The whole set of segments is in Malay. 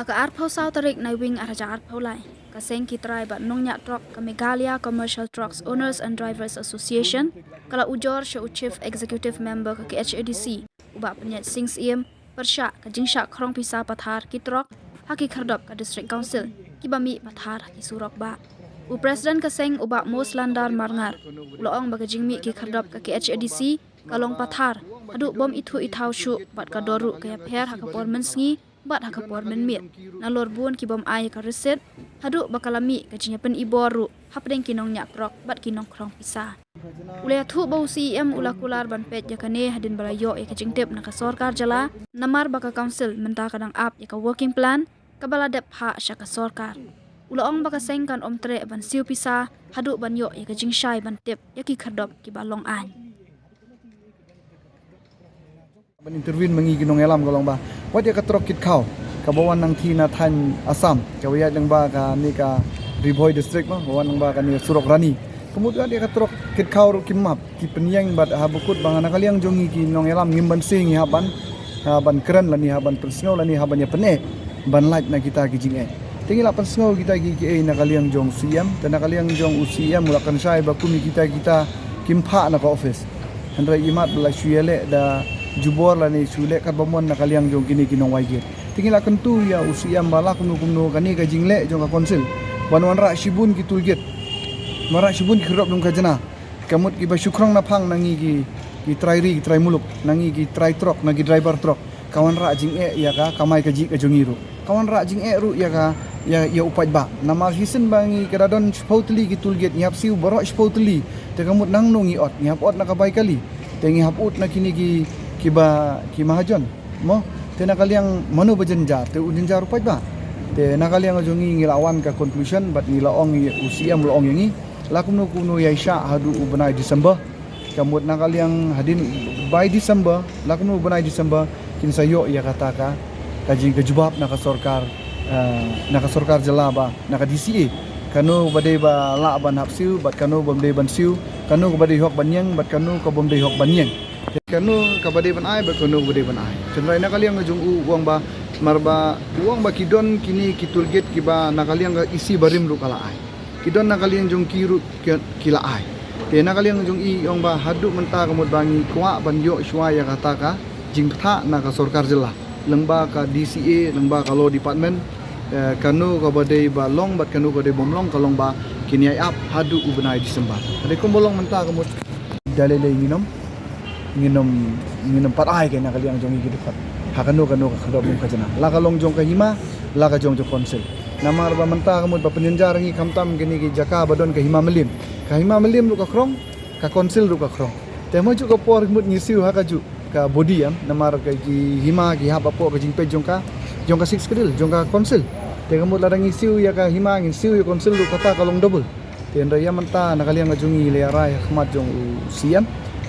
Maka arpau sau tarik na wing araja arpau lai. Kaseng kitrai bat nong nyak truck ke Meghalaya Commercial Trucks Owners and Drivers Association kala ujor sya Chief Executive Member ke KHADC ubak penyet sing siem persya ke jingsya krong pisa pathar ki truck haki khardop ke District Council ki bami pathar ki surok ba. U Presiden Kaseng ubak Mos Landar Marngar uloong baga jingmi ki khardop ke KHADC kalong pathar hadu bom itu ithau syu bat ka doru ke pher hakapor mensngi bat hakapor menmit nalor bun ki bom ai ka reset hadu bakalami ka jinyapen iboru hapdeng kinong nyak rok bat kinong krong pisa ule thu bau CM ulakular ban pet yakane hadin balayo ya ka jingtep na ka sarkar jala namar baka council menta kadang ap ya ka working plan kabala dep ha sya ka sarkar ulaong baka sengkan omtre ban siu pisa hadu ban yo ya ka jingshai ban tep ya ki khadop ki balong an ban intervene mangi ginong elam golong ba wat ya ka trok kit khau ka bawan nang thi na than Assam ka waya dang ba ka ni ka Ribhoi district ma bawan nang ba ka ni Surok Rani kemudian dia ka trok kit khau ru kimap ki penyang bat ha bukut bangana kaliang jongi ki nong elam ngimban sing haban haban keren lani haban persngau lani haban ya pene ban light na kita ki jinge tinggal persngau kita ki na kaliang jong siam dan na kaliang jong usiam mulakan sai ba kumi kita kimpa na ka office handra imat bela syele da jubor lani sule kat bomon na kaliang jong kini kinong waigit tingila kentu ya usiam bala kumno kani ka jingle jong ka konsil banwan ra shibun ki tulgit mara shibun ki khirop dum ka jana kamut ki ba syukrong na phang nangi ki try muluk nangi ki try truck nagi driver truck kawan ra jing ya ka kamai ka ji ka jongiru kawan ra jing ru ya ka ya upaj ba nama hisen bangi kadadon spotli ki tulgit nyap siu borok spotli te kamut nang nongi ot nyap ot na ka bai kali te ngihap ut na kini ki mahajon mo te nakaliang manu bajenja te ujenja rupai ba te nakaliang jongi ngilawan ka conclusion bat ngilaong usia mulong yangi lakumno kuno yaisha hadu ubenai Desember kamut nakaliang hadin by December lakumno ubenai December kin sayo ya kata ka kaji kejubab naka sorkar jela ba naka DCA kanu badai ba la ban hapsiu bat kanu bomdei ban siu kanu badai hok banyang bat kanu ko bomdei hok banyang kanu kabade ban ai ba kanu bade ban ai cendrai nakaliang jong uang ba marba uang ba kidon kini kitulget kiba nakaliang isi barim ru kala ai kidon nakaliang jong kiru kila ai te nakaliang jong i ong ba hadu menta kamut bangi kwa ban yo shwa ya kata ka jingtha na ka sarkar jela lengba ka DCA lengba ka law department kanu kabade ba long bat kanu kabade bomlong kalong ba kini ai ap hadu ubenai Desember ade kombolong menta kamut dalele nginom pat ai ke nakaliang jong i dekat hakano ka khadop mum kajana la ka long jong ka hima la ka jong konsil namar ba menta kamut ba penyenjar ngi kamtam gini ki jaka badon ka hima melim lu ka krong ka konsil lu ka krong te mo ju ka por mut ngisiu ha ka ju ka body am namar ka ki hima ki ha ba po ka jingpe jong ka six kedil jong ka konsil te kamut la ngisiu ya ka hima ngisiu ya konsil lu kata kalong double te ndaya menta nakaliang ka jongi le arai khmat jong siam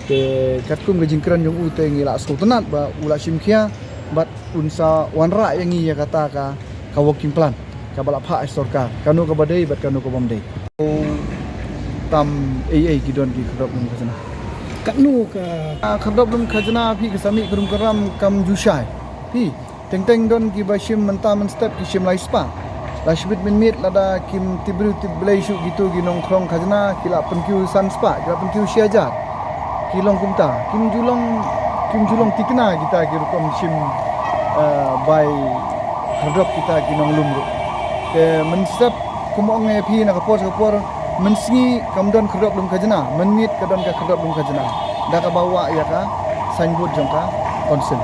te katkum ke jingkran jong u te ngila sultanat ba ula simkhia bat unsa wanra yang ya kata ka working plan ka bala pha sarkar kanu ka badai bat kanu ka bomdei tam AA kidon ki khadop lum khajana kanu ka khadop lum khajana phi ka sami krum karam kam jushai phi teng don ki bashim menta men step ki shim lai spa lashbit min mit lada kim tibru tiblai shu gitu ginong krong khajana kila penkyu san spa kila penkyu siajar kilong kumta kim julong tikna kita kirukom sim by khadop kita kinong lumru ke mensep kumong phi na kapor mensingi kamdon khadop lum khajana menmit kadon ka khadop lum khajana da ka bawa ya ka signboard jongka konsil